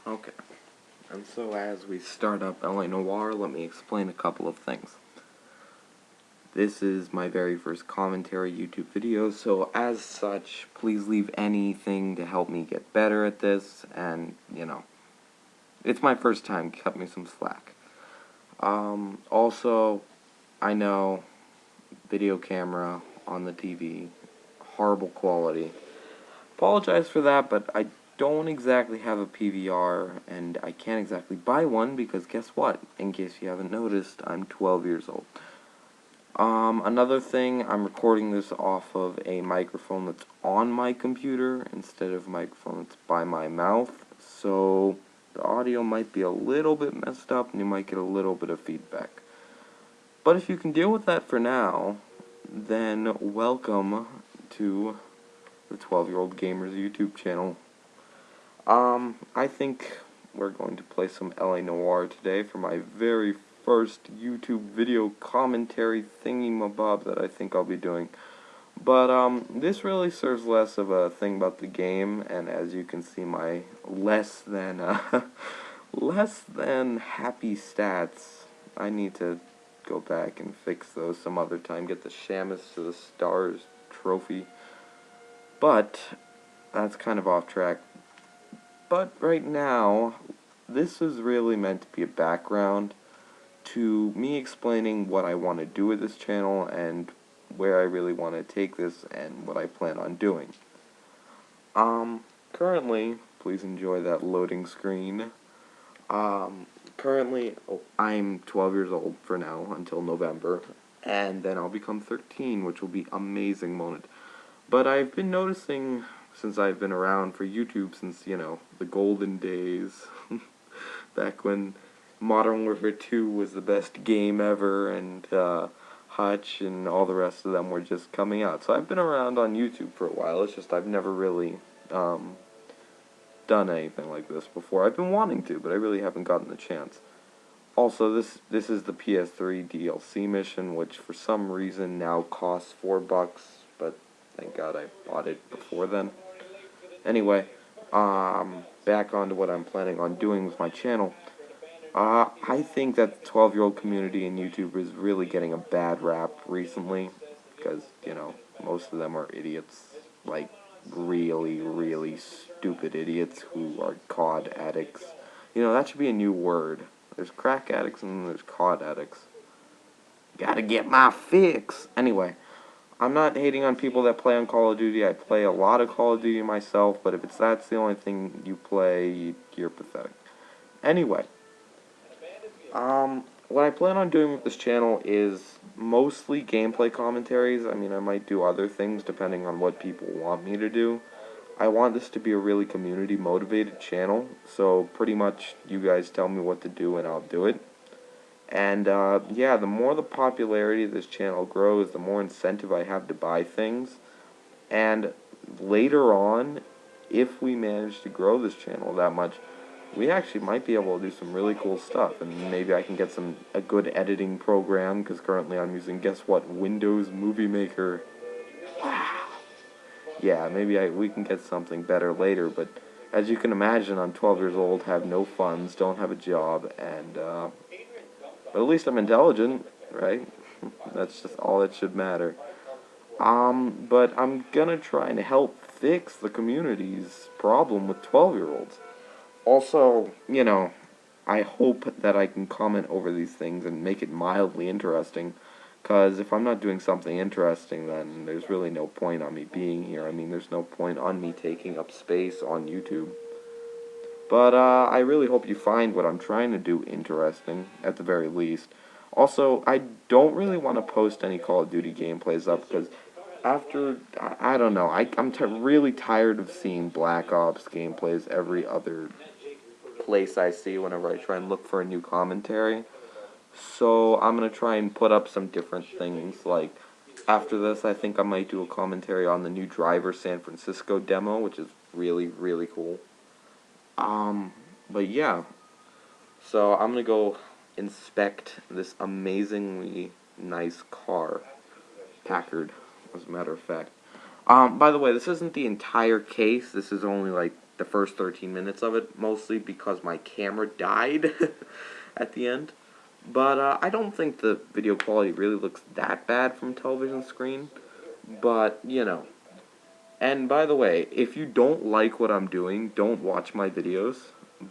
Okay, and so as we start up Noire, let me explain a couple of things. This is my very first commentary YouTube video, so as such, please leave anything to help me get better at this, and, it's my first time, cut me some slack. Also, I know, video camera on the TV, horrible quality. Apologize for that, but I don't exactly have a PVR, and I can't exactly buy one because guess what? In case you haven't noticed, I'm 12 years old. Another thing, I'm recording this off of a microphone that's on my computer instead of a microphone that's by my mouth, so the audio might be a little bit messed up and you might get a little bit of feedback. But if you can deal with that for now, then welcome to the 12-year-old Gamer's YouTube channel. I think we're going to play some Noire today for my very first YouTube video commentary thingy-mabob that I think I'll be doing. But, this really serves less of a thing about the game, and as you can see, my less than happy stats, I need to go back and fix those some other time, get the Shamus to the Stars trophy. But, that's kind of off track. But right now, this is really meant to be a background to me explaining what I want to do with this channel and where I really want to take this and what I plan on doing. Currently, please enjoy that loading screen. Currently, I'm 12 years old for now until November, and then I'll become 13, which will be an amazing moment. But I've been noticing, since I've been around for YouTube since, the golden days, back when Modern Warfare 2 was the best game ever, and Hutch and all the rest of them were just coming out. So I've been around on YouTube for a while. It's just I've never really done anything like this before. I've been wanting to, but I really haven't gotten the chance. Also, this is the PS3 DLC mission, which for some reason now costs $4, but thank God I bought it before then. Anyway, back onto what I'm planning on doing with my channel. I think that the 12-year-old community in YouTube is really getting a bad rap recently, because, most of them are idiots, like, really, really stupid idiots who are COD addicts. That should be a new word. There's crack addicts and then there's COD addicts. Gotta get my fix! Anyway, I'm not hating on people that play on Call of Duty. I play a lot of Call of Duty myself, but if that's the only thing you play, you're pathetic. Anyway, what I plan on doing with this channel is mostly gameplay commentaries. I mean, I might do other things depending on what people want me to do. I want this to be a really community-motivated channel, so pretty much you guys tell me what to do and I'll do it. And, yeah, the more the popularity of this channel grows, the more incentive I have to buy things. And later on, if we manage to grow this channel that much, we actually might be able to do some really cool stuff. And maybe I can get a good editing program, because currently I'm using, guess what, Windows Movie Maker. Wow. Yeah, maybe we can get something better later, but as you can imagine, I'm 12 years old, have no funds, don't have a job, and, but at least I'm intelligent, right? That's just all that should matter. But I'm gonna try and help fix the community's problem with 12-year-olds. Also, I hope that I can comment over these things and make it mildly interesting, because if I'm not doing something interesting, then there's really no point on me being here. I mean, there's no point on me taking up space on YouTube. But, I really hope you find what I'm trying to do interesting, at the very least. Also, I don't really want to post any Call of Duty gameplays up, because after, I don't know, I'm really tired of seeing Black Ops gameplays every other place I see whenever I try and look for a new commentary. So, I'm going to try and put up some different things, like, after this, I think I might do a commentary on the new Driver San Francisco demo, which is really, really cool. But yeah, so I'm gonna go inspect this amazingly nice car, Packard, as a matter of fact. By the way, this isn't the entire case, this is only like the first 13 minutes of it, mostly because my camera died at the end. But I don't think the video quality really looks that bad from television screen. But, you know. And by the way, if you don't like what I'm doing, don't watch my videos.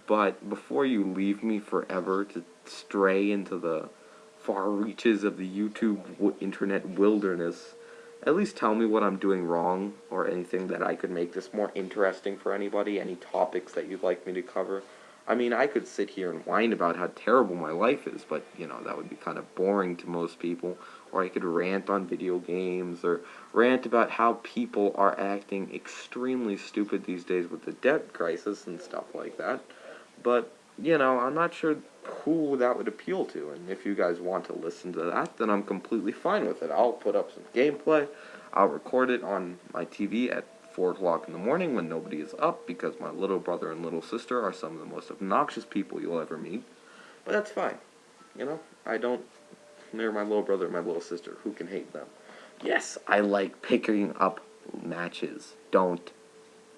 But before you leave me forever to stray into the far reaches of the YouTube internet wilderness, at least tell me what I'm doing wrong, or anything that I could make this more interesting for anybody, any topics that you'd like me to cover. I mean, I could sit here and whine about how terrible my life is, but, you know, that would be kind of boring to most people. Or I could rant on video games, or rant about how people are acting extremely stupid these days with the debt crisis and stuff like that. But, you know, I'm not sure who that would appeal to, and if you guys want to listen to that, then I'm completely fine with it. I'll put up some gameplay, I'll record it on my TV at 4 o'clock in the morning when nobody is up, because my little brother and little sister are some of the most obnoxious people you'll ever meet. But that's fine. You know, they're my little brother and my little sister. Who can hate them? Yes, I like picking up matches. Don't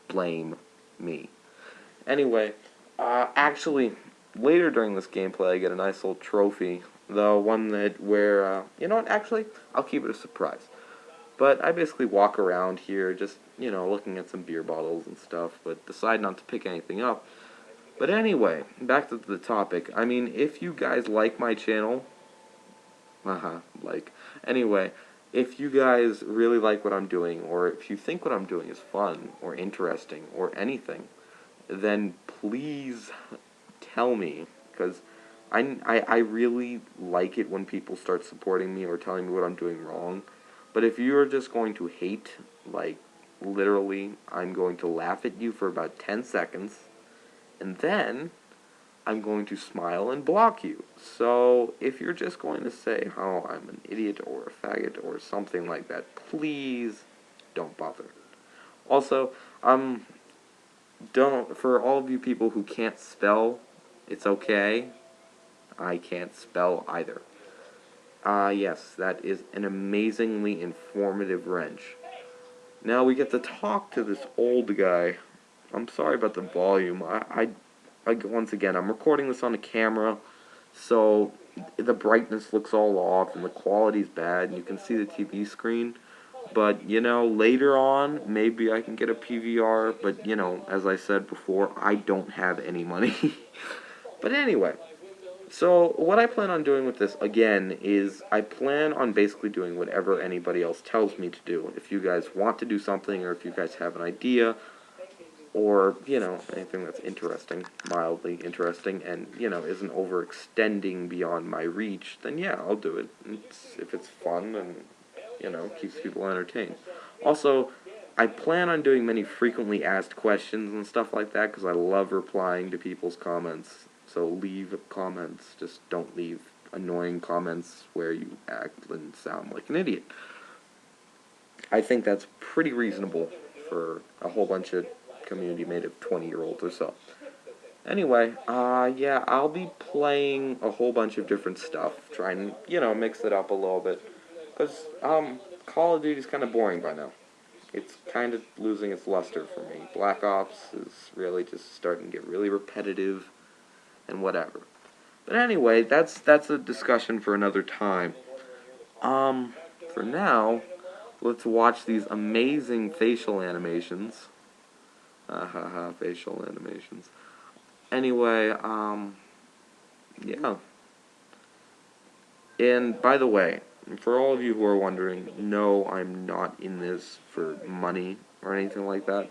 blame me. Anyway, actually, later during this gameplay, I get a nice little trophy. The one where, you know what, actually, I'll keep it a surprise. But I basically walk around here just, you know, looking at some beer bottles and stuff, but decide not to pick anything up. But anyway, back to the topic. I mean, if you guys like my channel, anyway, if you guys really like what I'm doing, or if you think what I'm doing is fun, or interesting, or anything, then please tell me, because I really like it when people start supporting me or telling me what I'm doing wrong. But if you're just going to hate, like, literally, I'm going to laugh at you for about 10 seconds, and then I'm going to smile and block you. So, if you're just going to say how I'm an idiot or a faggot or something like that, please don't bother. Also, for all of you people who can't spell, it's okay. I can't spell either. Yes, that is an amazingly informative wrench. Now we get to talk to this old guy. I'm sorry about the volume. Once again, I'm recording this on a camera, so the brightness looks all off and the quality's bad, and you can see the TV screen. But, you know, later on, maybe I can get a PVR, but, you know, as I said before, I don't have any money. But anyway. So, what I plan on doing with this, again, is I plan on basically doing whatever anybody else tells me to do. If you guys want to do something, or if you guys have an idea, or, you know, anything that's interesting, mildly interesting, and, you know, isn't overextending beyond my reach, then yeah, I'll do it. If it's fun and, you know, keeps people entertained. Also, I plan on doing many frequently asked questions and stuff like that, because I love replying to people's comments. So leave comments, just don't leave annoying comments where you act and sound like an idiot. I think that's pretty reasonable for a whole bunch of community made of 20-year-olds or so. Anyway, yeah, I'll be playing a whole bunch of different stuff, trying, you know, mix it up a little bit, because, Call of Duty's kind of boring by now. It's kind of losing its luster for me. Black Ops is really just starting to get really repetitive, and whatever. But anyway, that's a discussion for another time. For now, let's watch these amazing facial animations. Facial animations. Anyway, yeah. And by the way, for all of you who are wondering, no, I'm not in this for money or anything like that.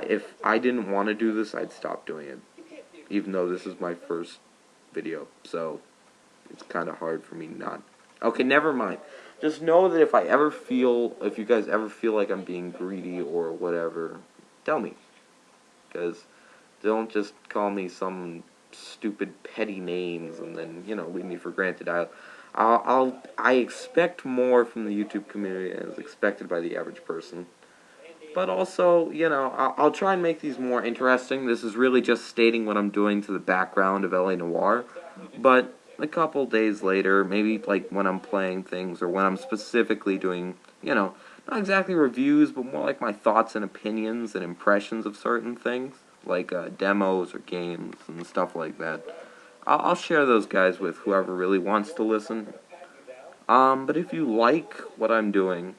If I didn't want to do this, I'd stop doing it. Even though this is my first video, so it's kind of hard for me not. Okay, never mind. Just know that if you guys ever feel like I'm being greedy or whatever, tell me. Because don't just call me some stupid petty names and then, you know, leave me for granted. I expect more from the YouTube community as expected by the average person. But also, you know, I'll try and make these more interesting. This is really just stating what I'm doing to the background of LA Noire. But a couple days later, maybe like when I'm playing things or when I'm specifically doing, you know, not exactly reviews, but more like my thoughts and opinions and impressions of certain things, like demos or games and stuff like that. I'll share those guys with whoever really wants to listen. But if you like what I'm doing,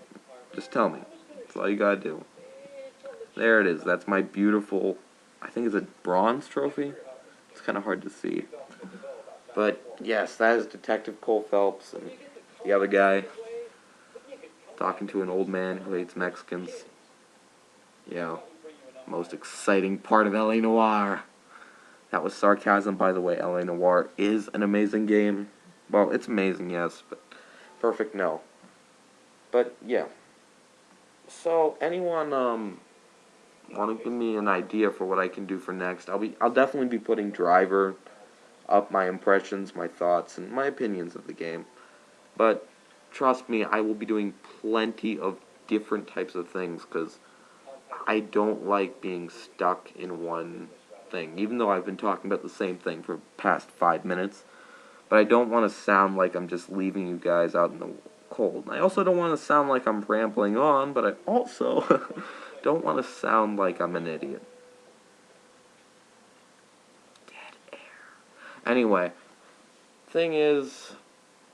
just tell me. That's all you gotta do. There it is. That's my beautiful, I think it's a bronze trophy. It's kind of hard to see. But yes, that is Detective Cole Phelps and the other guy talking to an old man who hates Mexicans. Yeah, most exciting part of LA Noire. That was sarcasm, by the way. LA Noire is an amazing game. Well, it's amazing, yes, but perfect, no. But yeah. So anyone want to give me an idea for what I can do for next? I'll definitely be putting Driver up, my impressions, my thoughts, and my opinions of the game. But trust me, I will be doing plenty of different types of things because I don't like being stuck in one thing, even though I've been talking about the same thing for the past 5 minutes. But I don't want to sound like I'm just leaving you guys out in the cold. I also don't want to sound like I'm rambling on, but I also don't want to sound like I'm an idiot. Dead air. Anyway, thing is,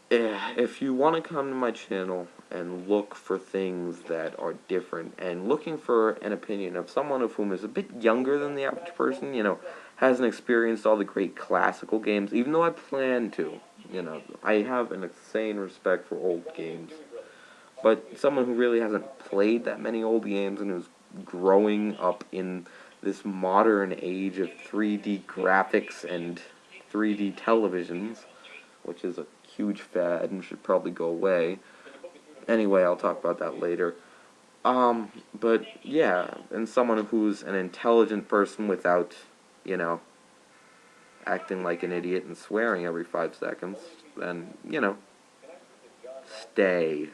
if you want to come to my channel and look for things that are different and looking for an opinion of someone of whom is a bit younger than the average person, hasn't experienced all the great classical games, even though I plan to, I have an insane respect for old games, but someone who really hasn't played that many old games and who's growing up in this modern age of 3D graphics and 3D televisions, which is a huge fad and should probably go away. Anyway, I'll talk about that later. But yeah, and someone who's an intelligent person without, acting like an idiot and swearing every 5 seconds, then, stay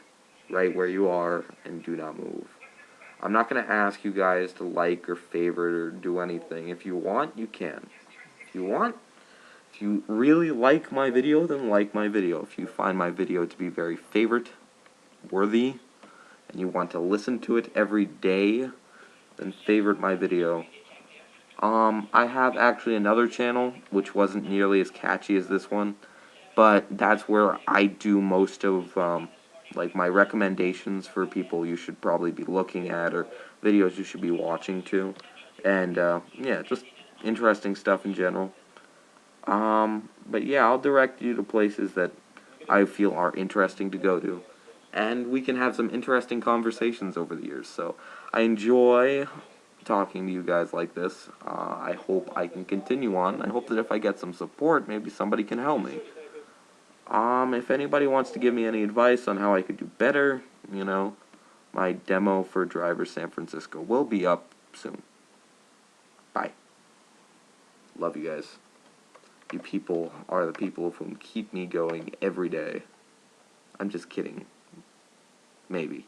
right where you are and do not move. I'm not going to ask you guys to like or favorite or do anything. If you want, you can. If you really like my video, then like my video. If you find my video to be very favorite worthy and you want to listen to it every day, then favorite my video. I have actually another channel which wasn't nearly as catchy as this one, but that's where I do most of like my recommendations for people you should probably be looking at or videos you should be watching too. And yeah, just interesting stuff in general. But yeah, I'll direct you to places that I feel are interesting to go to. And we can have some interesting conversations over the years. So I enjoy talking to you guys like this. I hope I can continue on. I hope that if I get some support, maybe somebody can help me. If anybody wants to give me any advice on how I could do better, my demo for Driver San Francisco will be up soon. Bye. Love you guys. You people are the people of whom keep me going every day. I'm just kidding. Maybe.